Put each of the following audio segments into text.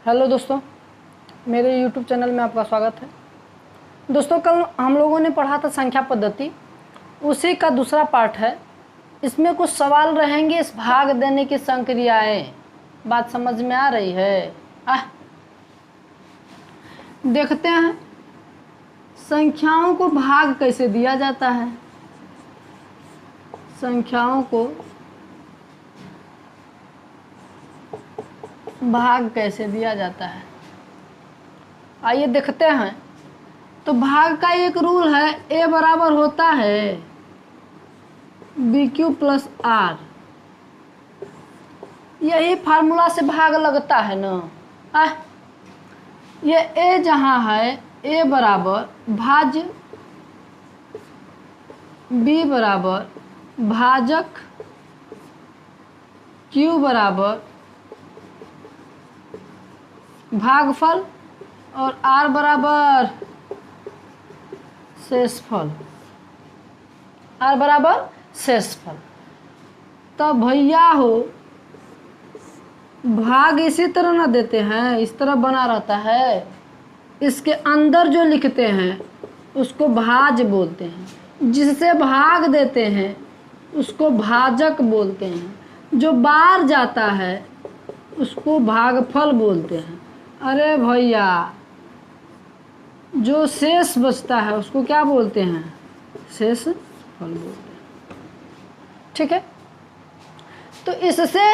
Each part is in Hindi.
हेलो दोस्तों, मेरे YouTube चैनल में आपका स्वागत है। दोस्तों, कल हम लोगों ने पढ़ा था संख्या पद्धति, उसी का दूसरा पार्ट है। इसमें कुछ सवाल रहेंगे, इस भाग देने की संक्रियाएं। बात समझ में आ रही है? देखते हैं संख्याओं को भाग कैसे दिया जाता है। संख्याओं को भाग कैसे दिया जाता है, आइए देखते हैं। तो भाग का एक रूल है, ए बराबर होता है बी क्यू प्लस आर। यही फार्मूला से भाग लगता है ना। ये ए जहाँ है, ए बराबर भाज्य बी बराबर भाजक क्यू बराबर भागफल और आर बराबर शेषफल। आर बराबर शेषफल। तब भैया हो भाग इसी तरह ना देते हैं, इस तरह बना रहता है। इसके अंदर जो लिखते हैं उसको भाज बोलते हैं, जिससे भाग देते हैं उसको भाजक बोलते हैं, जो बाहर जाता है उसको भागफल बोलते हैं। अरे भैया, जो शेष बचता है उसको क्या बोलते हैं? शेषफल बोलते हैं। ठीक है, तो इससे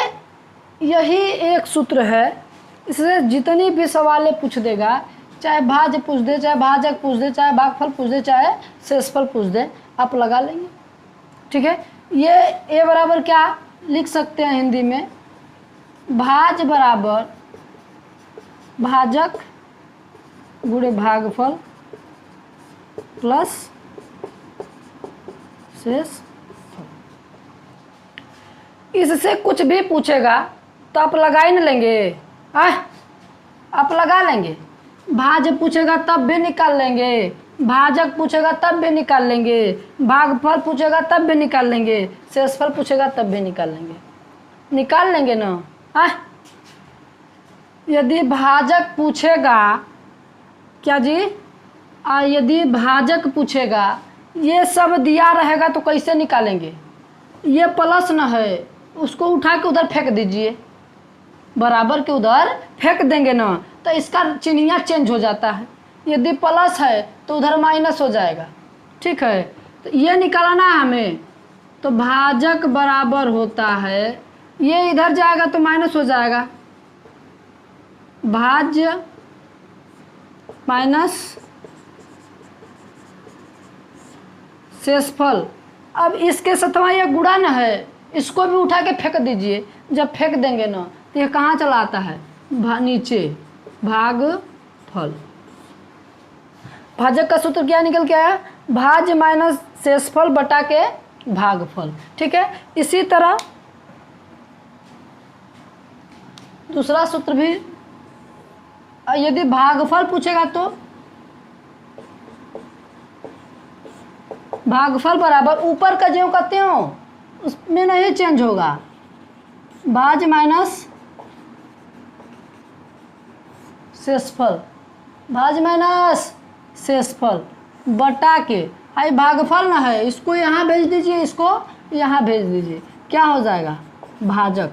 यही एक सूत्र है। इससे जितनी भी सवालें पूछ देगा, चाहे भाज्य पूछ दे, चाहे भाजक पूछ दे, चाहे भागफल पूछ दे, चाहे शेषफल पूछ दे, आप लगा लेंगे। ठीक है, ये ए बराबर क्या लिख सकते हैं हिंदी में? भाज बराबर भाजक गुणे भागफल प्लस शेषफल। इससे कुछ भी पूछेगा तो आप लगा ही नहीं लेंगे। आप लगा लेंगे। भाज्य पूछेगा तब भी निकाल लेंगे, भाजक पूछेगा तब भी निकाल लेंगे, भागफल पूछेगा तब भी निकाल लेंगे, शेषफल पूछेगा तब भी निकाल लेंगे। निकाल लेंगे ना। यदि भाजक पूछेगा, क्या जी? यदि भाजक पूछेगा, ये सब दिया रहेगा तो कैसे निकालेंगे? ये प्लस न है, उसको उठा के उधर फेंक दीजिए, बराबर के उधर फेंक देंगे ना, तो इसका चिन्हिया चेंज हो जाता है। यदि प्लस है तो उधर माइनस हो जाएगा। ठीक है, तो ये निकालना है हमें। तो भाजक बराबर होता है, ये इधर जाएगा तो माइनस हो जाएगा, भाज्य माइनस शेषफल। अब इसके साथ ये गुणा न है, इसको भी उठा के फेंक दीजिए। जब फेंक देंगे ना तो ये कहाँ चला आता है? नीचे, भागफल। भाजक का सूत्र क्या निकल के आया? भाज्य माइनस शेषफल बटा के भागफल। ठीक है, इसी तरह दूसरा सूत्र भी, यदि भागफल पूछेगा तो भागफल बराबर ऊपर का ज्यों का त्यों, उसमें नहीं चेंज होगा, भाज्य माइनस शेषफल, भाज्य माइनस शेषफल बटा के, आई भागफल ना है, इसको यहाँ भेज दीजिए, इसको यहाँ भेज दीजिए, क्या हो जाएगा? भाजक।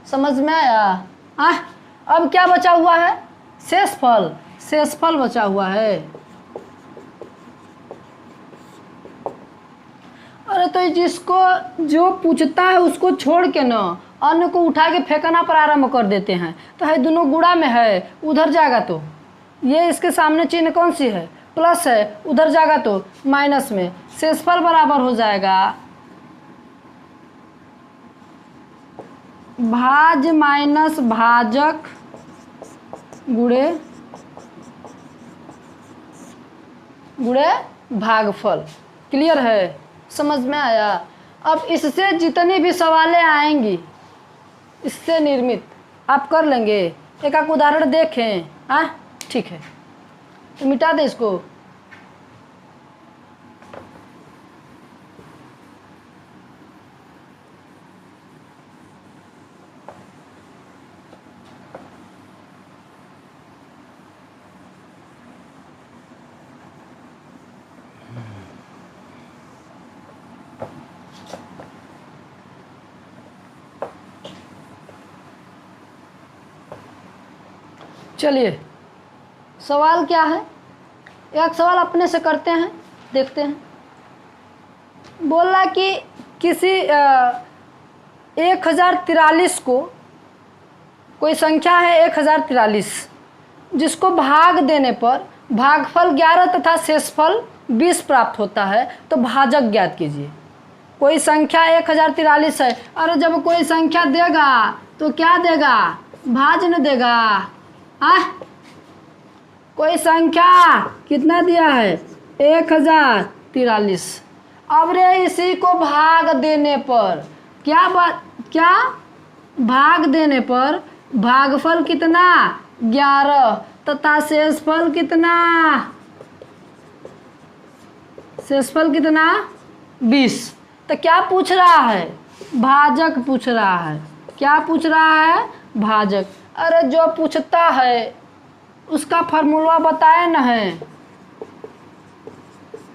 समझ में आया? अब क्या बचा हुआ है? शेषफल। शेषफल बचा हुआ है। अरे तो जिसको जो पूछता है उसको छोड़ के ना अन्य को उठा के फेंकना प्रारंभ कर देते हैं। तो है दोनों गुणा में है, उधर जाएगा तो ये इसके सामने चिन्ह कौन सी है? प्लस है, उधर जाएगा तो माइनस में। शेषफल बराबर हो जाएगा भाज्य माइनस भाजक गुणे भागफल। क्लियर है? समझ में आया? अब इससे जितनी भी सवालें आएंगी इससे निर्मित आप कर लेंगे। एक आध उदाहरण देखें। ठीक है, तो मिटा दे इसको। चलिए सवाल क्या है, एक सवाल अपने से करते हैं, देखते हैं। बोला कि किसी 1043 को, कोई संख्या है 1043 जिसको भाग देने पर भागफल 11 तथा शेषफल 20 प्राप्त होता है, तो भाजक ज्ञात कीजिए। कोई संख्या 1043 है, और जब कोई संख्या देगा तो क्या देगा, भाजन देगा। कोई संख्या कितना दिया है, 1043। अब रे इसी को भाग देने पर क्या भाग देने पर भागफल कितना, 11 तथा शेषफल कितना, 20। तो क्या पूछ रहा है, भाजक पूछ रहा है। क्या पूछ रहा है, भाजक। अरे जो पूछता है उसका फार्मूला बताए न है।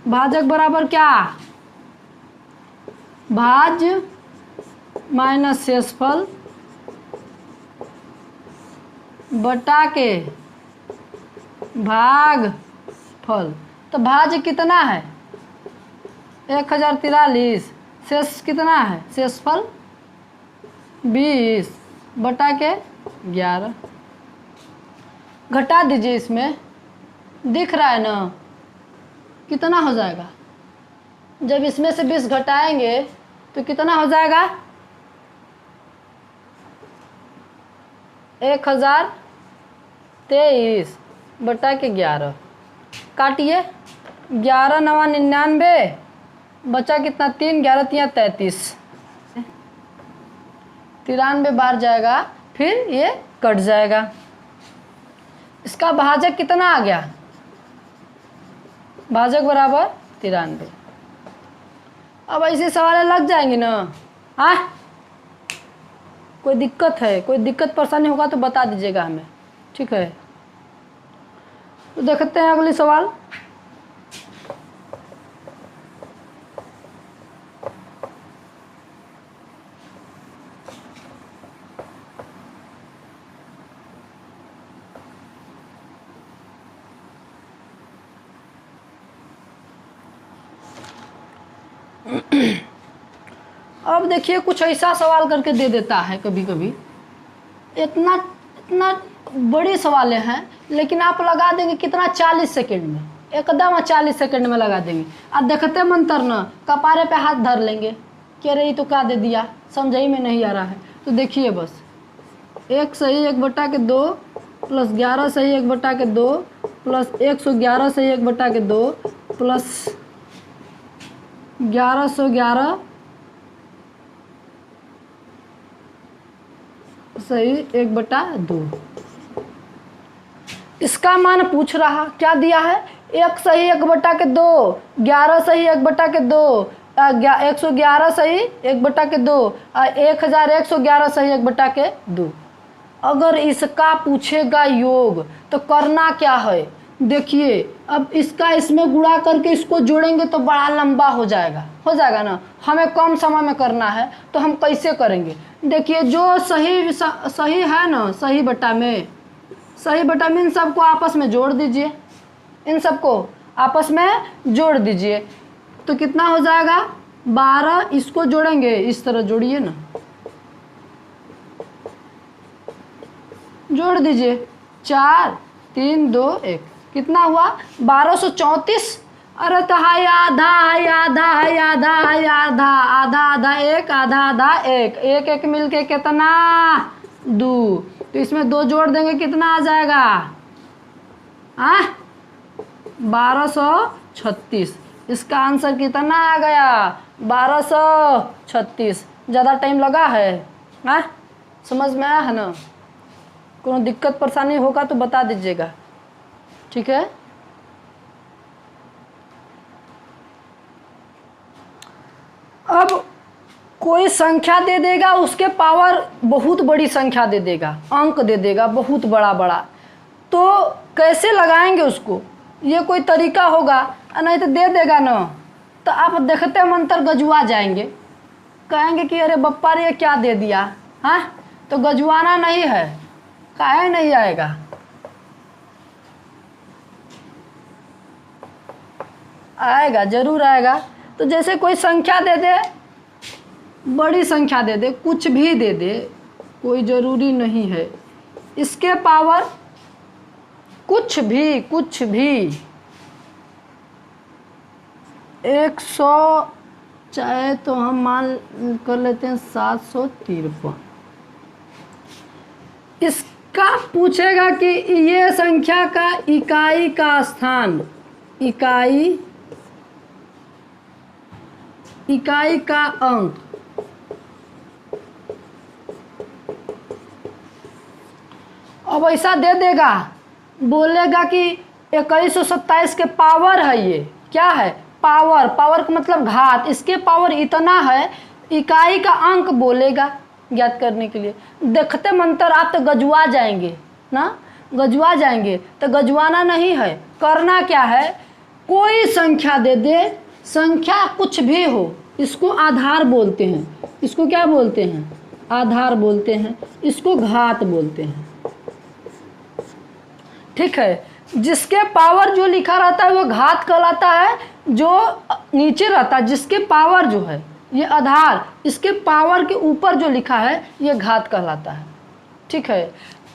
भाजक बराबर क्या, भाज माइनस शेषफल बटा के भाग फल। तो भाज कितना है, 1043, शेष कितना है, शेषफल 20 बटा के 11। घटा दीजिए, इसमें दिख रहा है ना कितना हो जाएगा। जब इसमें से 20 घटाएंगे तो कितना हो जाएगा, 1023 बटा के 11। काटिए, 11 9 99, बचा कितना, 3, 11 3 33, 93 बार जाएगा, फिर ये कट जाएगा। इसका भाजक कितना आ गया, भाजक बराबर 93। अब ऐसे सवाल लग जाएंगे ना। कोई दिक्कत है, कोई दिक्कत परेशानी होगा तो बता दीजिएगा हमें, ठीक है। तो देखते हैं अगली सवाल। अब देखिए कुछ ऐसा सवाल करके दे देता है कभी कभी, इतना बड़ी सवालें हैं, लेकिन आप लगा देंगे कितना, 40 सेकंड में, एकदम 40 सेकंड में लगा देंगे। आप देखते मंतर न कपारे पे हाथ धर लेंगे कि अरे ये तो क्या दे दिया, समझ ही में नहीं आ रहा है। तो देखिए बस 1 सही 1 बटा के 2 प्लस 11 सही 1 बटा के 2 प्लस 111 सही 1 बटा के 2 प्लस 1111 सही 1 बटा 2। इसका मान पूछ रहा, क्या दिया है, 1 सही 1 बटा के 2, 11 सही 1 बटा के 2, 111 सही 1 बटा के 2, 1111 सही 1 बटा के 2। अगर इसका पूछेगा योग तो करना क्या है, देखिए अब इसका इसमें गुणा करके इसको जोड़ेंगे तो बड़ा लंबा हो जाएगा ना। हमें कम समय में करना है तो हम कैसे करेंगे, देखिए जो सही है ना, सही बटा में इन सबको आपस में जोड़ दीजिए, इन सबको आपस में जोड़ दीजिए तो कितना हो जाएगा, 12। इसको जोड़ेंगे, इस तरह जोड़िए ना, जोड़ दीजिए, 4 3 2 1, कितना हुआ, 1234। अरे तो हाय आधा हाय आधा हाय आधा हाय आधा, आधा आधा 1, आधा आधा 1, 1 1 मिलके कितना, 2। तो इसमें 2 जोड़ देंगे कितना आ जाएगा, 1236। इसका आंसर कितना आ गया, 1236। ज़्यादा टाइम लगा है, समझ में आया है ना। कोनो दिक्कत परेशानी होगा तो बता दीजिएगा, ठीक है। अब कोई संख्या दे देगा, उसके पावर बहुत बड़ी संख्या दे देगा, अंक दे देगा बहुत बड़ा, तो कैसे लगाएंगे उसको, ये कोई तरीका होगा, नहीं तो दे देगा ना, तो आप देखते मंतर गजुआ जाएंगे, कहेंगे कि अरे बप्पा रे क्या दे दिया। तो गजुआना नहीं है, काहे नहीं आएगा, आएगा, जरूर आएगा। तो जैसे कोई संख्या दे दे, बड़ी संख्या दे दे, कुछ भी दे दे, कोई ज़रूरी नहीं है, इसके पावर कुछ भी 100, चाहे तो हम मान कर लेते हैं 753। इसका पूछेगा कि ये संख्या का इकाई का स्थान, इकाई का अंक, अब ऐसा दे देगा, बोलेगा कि 2127 के पावर है, ये क्या है, पावर का मतलब घात, इसके पावर इतना है, इकाई का अंक बोलेगा ज्ञात करने के लिए। देखते मंतर आप तो गजुआ जाएंगे ना, गजुआ जाएंगे। तो गजुआना नहीं है, करना क्या है, कोई संख्या दे दे, संख्या कुछ भी हो, इसको आधार बोलते हैं, इसको क्या बोलते हैं, आधार बोलते हैं, इसको घात बोलते हैं। ठीक है, जिसके पावर जो लिखा रहता है वो घात कहलाता है, जो नीचे रहता है जिसके पावर जो है ये आधार, इसके पावर के ऊपर जो लिखा है ये घात कहलाता है। ठीक है,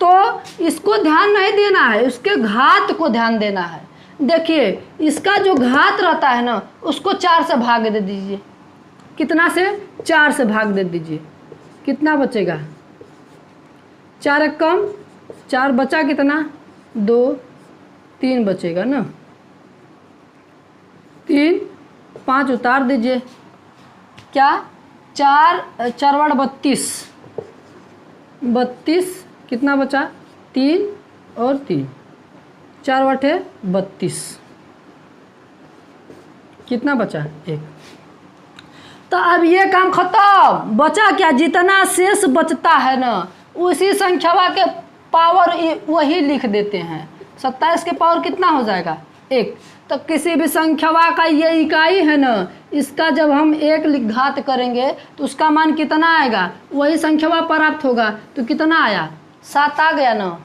तो इसको ध्यान नहीं देना है, उसके घात को ध्यान देना है। देखिए इसका जो घात रहता है ना, उसको 4 से भाग दे दीजिए। कितना से, 4 से भाग दे दीजिए, कितना बचेगा, 4 एक कम 4 बचा कितना, 2, 3 बचेगा ना, 3, 5 उतार दीजिए, क्या 4 4 32, 32 कितना बचा, 3 और 3, 4 बटे 32, कितना बचा, 1। तो अब ये काम खत्म, बचा क्या, जितना शेष बचता है ना उसी संख्या के पावर वही लिख देते हैं। 27 के पावर कितना हो जाएगा, 1। तो किसी भी संख्या का ये इकाई है ना, इसका जब हम 1 घात करेंगे तो उसका मान कितना आएगा, वही संख्या प्राप्त होगा। तो कितना आया, 7 आ गया ना,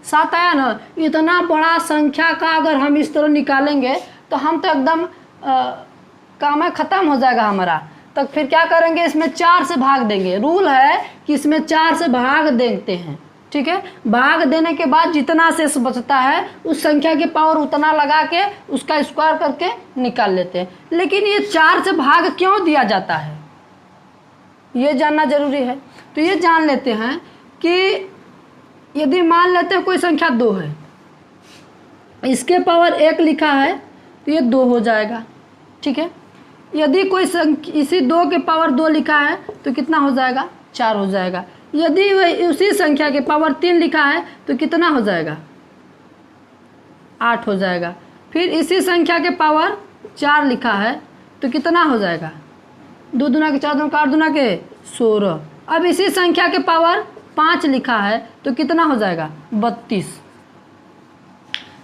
7 आया ना। इतना बड़ा संख्या का अगर हम इस तरह निकालेंगे तो हम तो एकदम काम खत्म हो जाएगा हमारा। तो फिर क्या करेंगे, इसमें 4 से भाग देंगे। रूल है कि इसमें 4 से भाग देते हैं। ठीक है, भाग देने के बाद जितना शेष बचता है उस संख्या के पावर उतना लगा के उसका स्क्वायर करके निकाल लेते हैं। लेकिन ये 4 से भाग क्यों दिया जाता है, ये जानना जरूरी है। तो ये जान लेते हैं कि यदि मान लेते हैं कोई संख्या 2 है, इसके पावर 1 लिखा है तो ये 2 हो जाएगा। ठीक है, यदि कोई इसी 2 के पावर 2 लिखा है तो कितना हो जाएगा, 4 हो जाएगा। यदि वह उसी संख्या के पावर 3 लिखा है तो कितना हो जाएगा, 8 हो जाएगा। फिर इसी संख्या के पावर 4 लिखा है तो कितना हो जाएगा, 2 दूना के 4 दूना 8 दूना के 16। अब इसी संख्या के पावर 5 लिखा है तो कितना हो जाएगा, 32।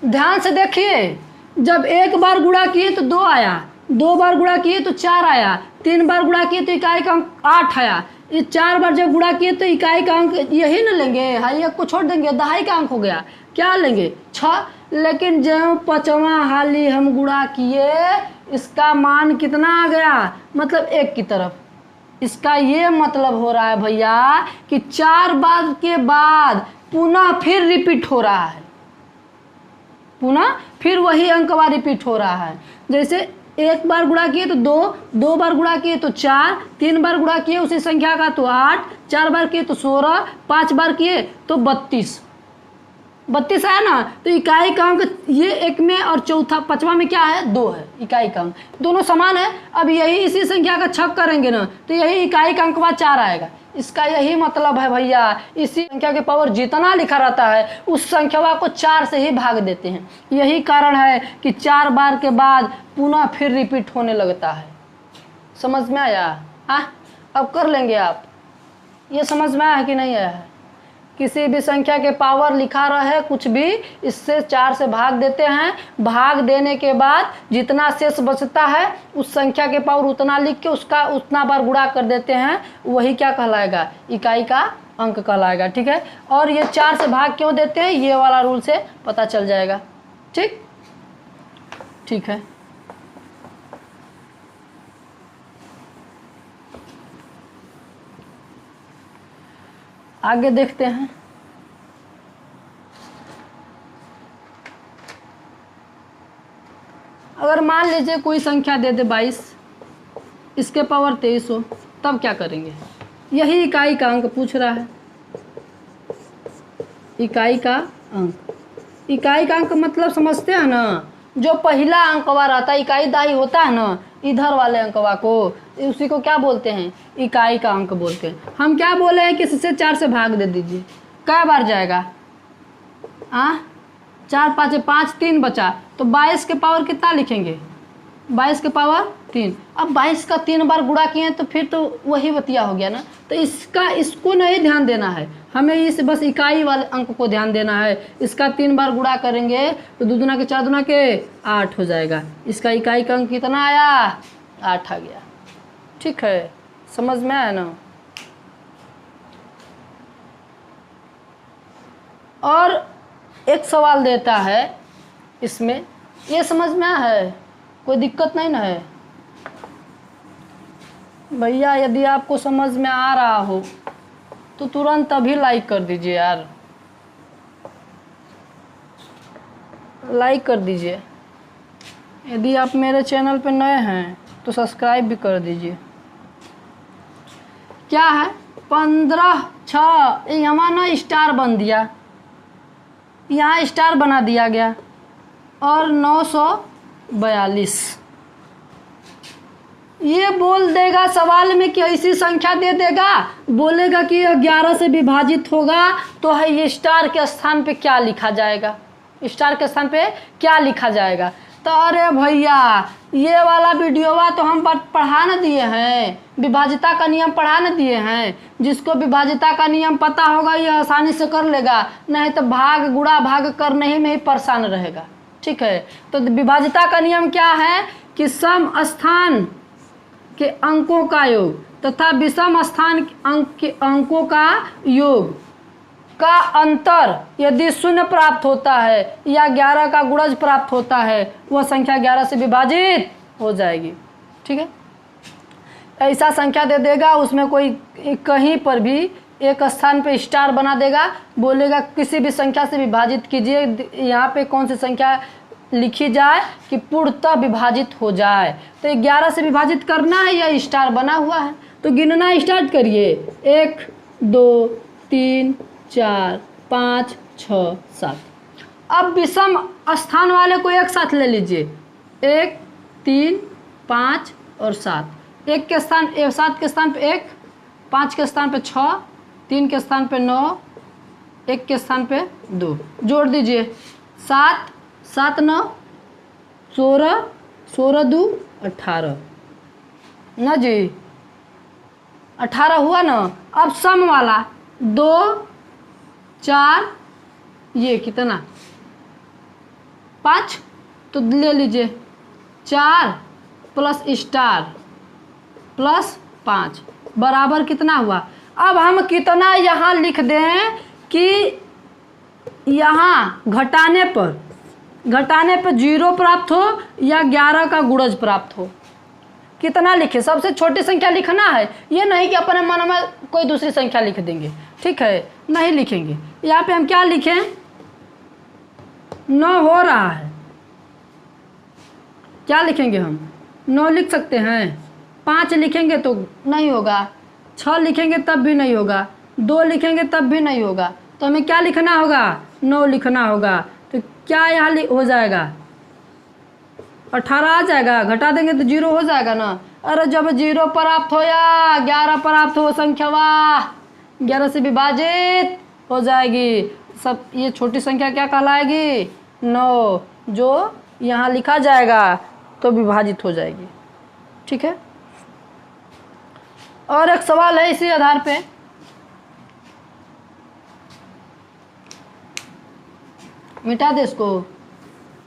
ध्यान से देखिए, जब 1 बार गुणा किए तो 2 आया, 2 बार गुणा किए तो 4 आया, 3 बार गुणा किए तो इकाई का अंक 8 आया। ये 4 बार जब गुणा किए तो इकाई का अंक यही ना लेंगे, हाँ ये को छोड़ देंगे, दहाई का अंक हो गया, क्या लेंगे 6। लेकिन जब 5वां हाली हम गुणा किए, इसका मान कितना आ गया, मतलब 1 की तरफ। इसका ये मतलब हो रहा है भैया कि 4 बार के बाद पुनः फिर रिपीट हो रहा है, पुनः फिर वही अंकवा रिपीट हो रहा है। जैसे 1 बार गुणा किए तो 2, 2 बार गुणा किए तो 4, 3 बार गुणा किए उसी संख्या का तो 8, 4 बार किए तो 16, 5 बार किए तो 32। 32 आया ना। तो इकाई का अंक ये 1 में और चौथा 5वां में क्या है, 2 है इकाई का अंक, दोनों समान है। अब यही इसी संख्या का छक करेंगे ना तो यही इकाई का अंक 4 आएगा। इसका यही मतलब है भैया, इसी संख्या के पावर जितना लिखा रहता है उस संख्या को 4 से ही भाग देते हैं। यही कारण है कि 4 बार के बाद पुनः फिर रिपीट होने लगता है। समझ में आया, हाँ अब कर लेंगे आप, ये समझ में आया है कि नहीं आया है। किसी भी संख्या के पावर लिखा रहे कुछ भी, इससे 4 से भाग देते हैं। भाग देने के बाद जितना शेष बचता है उस संख्या के पावर उतना लिख के उसका उतना बार गुणा कर देते हैं, वही क्या कहलाएगा, इकाई का अंक कहलाएगा। ठीक है, और ये 4 से भाग क्यों देते हैं ये वाला रूल से पता चल जाएगा। ठीक है, आगे देखते हैं। अगर मान लीजिए कोई संख्या दे दे 22, इसके पावर 23 हो, तब क्या करेंगे? यही इकाई का अंक पूछ रहा है। इकाई का अंक, इकाई का अंक मतलब समझते हैं ना, जो पहला अंकवा रहता है, इकाई दाई होता है ना, इधर वाले अंकवा को, उसी को क्या बोलते हैं? इकाई का अंक बोलते हैं। हम क्या बोले हैं कि इससे 4 से भाग दे दीजिए, कै बार जाएगा? 4 5 5, 3 बचा, तो 22 के पावर कितना लिखेंगे? 22 के पावर 3। अब 22 का 3 बार गुणा किए तो फिर तो वही बतिया हो गया ना। तो इसको नहीं ध्यान देना है हमें, इस बस इकाई वाले अंक को ध्यान देना है। इसका 3 बार गुणा करेंगे तो 2 दूना के 4 दूना के 8 हो जाएगा। इसका इकाई का अंक कितना आया? 8 आ गया। ठीक है, समझ में आया ना? और एक सवाल देता है इसमें, ये समझ में आया है? कोई दिक्कत नहीं ना है भैया? यदि आपको समझ में आ रहा हो तो तुरंत अभी लाइक कर दीजिए यार, लाइक कर दीजिए। यदि आप मेरे चैनल पे नए हैं तो सब्सक्राइब भी कर दीजिए। क्या है? 15 6, यहाँ ना स्टार बन दिया, यहाँ स्टार बना दिया गया, और 942। ये बोल देगा सवाल में कि ऐसी संख्या दे देगा, बोलेगा कि 11 से विभाजित होगा, तो है ये स्टार के स्थान पे क्या लिखा जाएगा? स्टार के स्थान पे क्या लिखा जाएगा? तो अरे भैया ये वाला वीडियोवा तो हम पढ़ा न दिए हैं, विभाजिता का नियम पढ़ा न दिए हैं। जिसको विभाजिता का नियम पता होगा ये आसानी से कर लेगा, नहीं तो भाग गुणा भाग करने ही में ही परेशान रहेगा। ठीक है, तो विभाजिता का नियम क्या है कि सम स्थान के अंकों का योग तथा विषम स्थान अंक के अंकों का योग का अंतर यदि 0 प्राप्त होता है या 11 का गुणज प्राप्त होता है, वह संख्या 11 से विभाजित हो जाएगी। ठीक है, ऐसा संख्या दे देगा, उसमें कोई कहीं पर भी एक स्थान पे स्टार बना देगा, बोलेगा किसी भी संख्या से विभाजित कीजिए, यहाँ पे कौन सी संख्या लिखी जाए कि पूर्णतः विभाजित हो जाए। तो 11 से विभाजित करना है या स्टार बना हुआ है, तो गिनना स्टार्ट करिए। 1 2 3 4 5 6 7। अब विषम स्थान वाले को एक साथ ले लीजिए, 1 3 5 और 7। 1 के स्थान 7 के स्थान पे 1, 5 के स्थान पे 6, 3 के स्थान पे 9, 1 के स्थान पे 2, जोड़ दीजिए। 7 7 9 16, 16 2 18 ना जी, 18 हुआ ना। अब सम वाला 2 4, ये कितना 5, तो ले लीजिए 4 प्लस स्टार प्लस 5 बराबर कितना हुआ। अब हम कितना यहाँ लिख दें कि यहाँ घटाने पर 0 प्राप्त हो या 11 का गुणज प्राप्त हो, कितना लिखे? सबसे छोटी संख्या लिखना है, ये नहीं कि अपने मन में कोई दूसरी संख्या लिख देंगे। ठीक है, नहीं लिखेंगे। यहाँ पे हम क्या लिखें? 9 हो रहा है, क्या लिखेंगे हम? 9 लिख सकते हैं। 5 लिखेंगे तो नहीं होगा, 6 लिखेंगे तब भी नहीं होगा, 2 लिखेंगे तब भी नहीं होगा, तो हमें क्या लिखना होगा? 9 लिखना होगा। तो क्या यहाँ हो जाएगा? 18 आ जाएगा, घटा देंगे तो 0 हो जाएगा ना। अरे जब 0 प्राप्त हो या 11 प्राप्त हो, संख्या 11 से विभाजित हो जाएगी। सब ये छोटी संख्या क्या कहलाएगी? 9, जो यहाँ लिखा जाएगा तो विभाजित हो जाएगी। ठीक है, और एक सवाल है इसी आधार पे, मिटा दे इसको,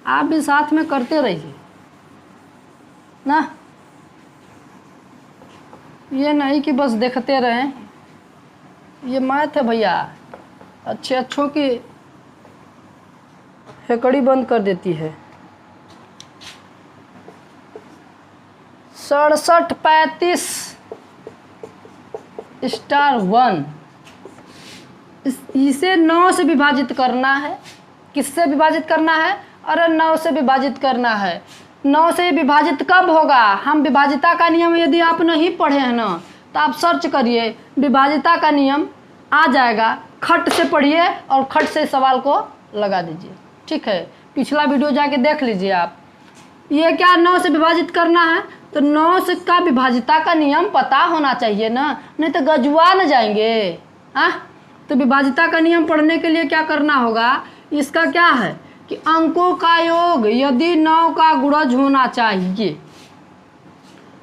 आप भी साथ में करते रहिए ना, ये नहीं कि बस देखते रहें। ये मैथ है भैया, अच्छों की हेकड़ी बंद कर देती है। 67 35 स्टार 1 इसे 9 से विभाजित करना है। किससे विभाजित करना है? अरे 9 से विभाजित करना है। 9 से विभाजित कब होगा? हम विभाजिता का नियम यदि आप नहीं पढ़े हैं ना तो आप सर्च करिए, विभाजिता का नियम आ जाएगा। खट से पढ़िए और खट से सवाल को लगा दीजिए, ठीक है। पिछला वीडियो जाके देख लीजिए आप। ये क्या 9 से विभाजित करना है, तो 9 से का विभाजिता का नियम पता होना चाहिए ना, नहीं तो गजुआ न जाएंगे। हाँ, तो विभाजिता का नियम पढ़ने के लिए क्या करना होगा? इसका क्या है कि अंकों का योग यदि 9 का गुणज होना चाहिए,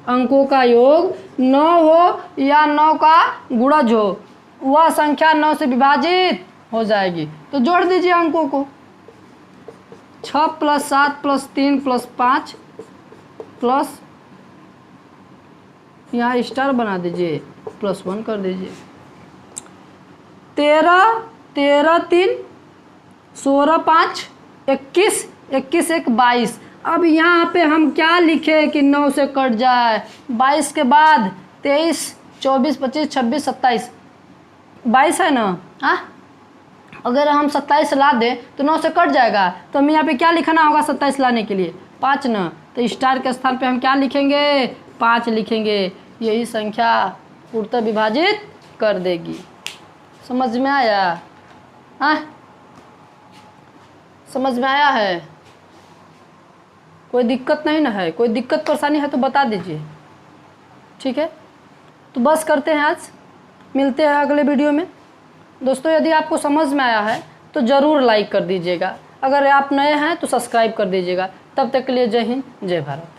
अंकों का योग 9 हो या 9 का गुणज हो, वह संख्या 9 से विभाजित हो जाएगी। तो जोड़ दीजिए अंकों को, 6 + 7 + 3 + 5 प्लस यहाँ स्टार बना दीजिए, +1 कर दीजिए। 13 13 3 16 5 21 21 1 22। अब यहाँ पे हम क्या लिखे कि 9 से कट जाए? 22 के बाद 23 24 25 26 27 22 है ना। हाँ, अगर हम 27 ला दें तो 9 से कट जाएगा। तो हमें यहाँ पे क्या लिखना होगा 27 लाने के लिए? 5 ना। तो स्टार के स्थान पे हम क्या लिखेंगे? 5 लिखेंगे। यही संख्या पूर्णतः विभाजित कर देगी। समझ में आया? हाँ, समझ में आया है? कोई दिक्कत नहीं ना है? कोई दिक्कत परेशानी है तो बता दीजिए, ठीक है। तो बस करते हैं आज, मिलते हैं अगले वीडियो में। दोस्तों यदि आपको समझ में आया है तो ज़रूर लाइक कर दीजिएगा, अगर आप नए हैं तो सब्सक्राइब कर दीजिएगा। तब तक के लिए जय हिंद, जय भारत।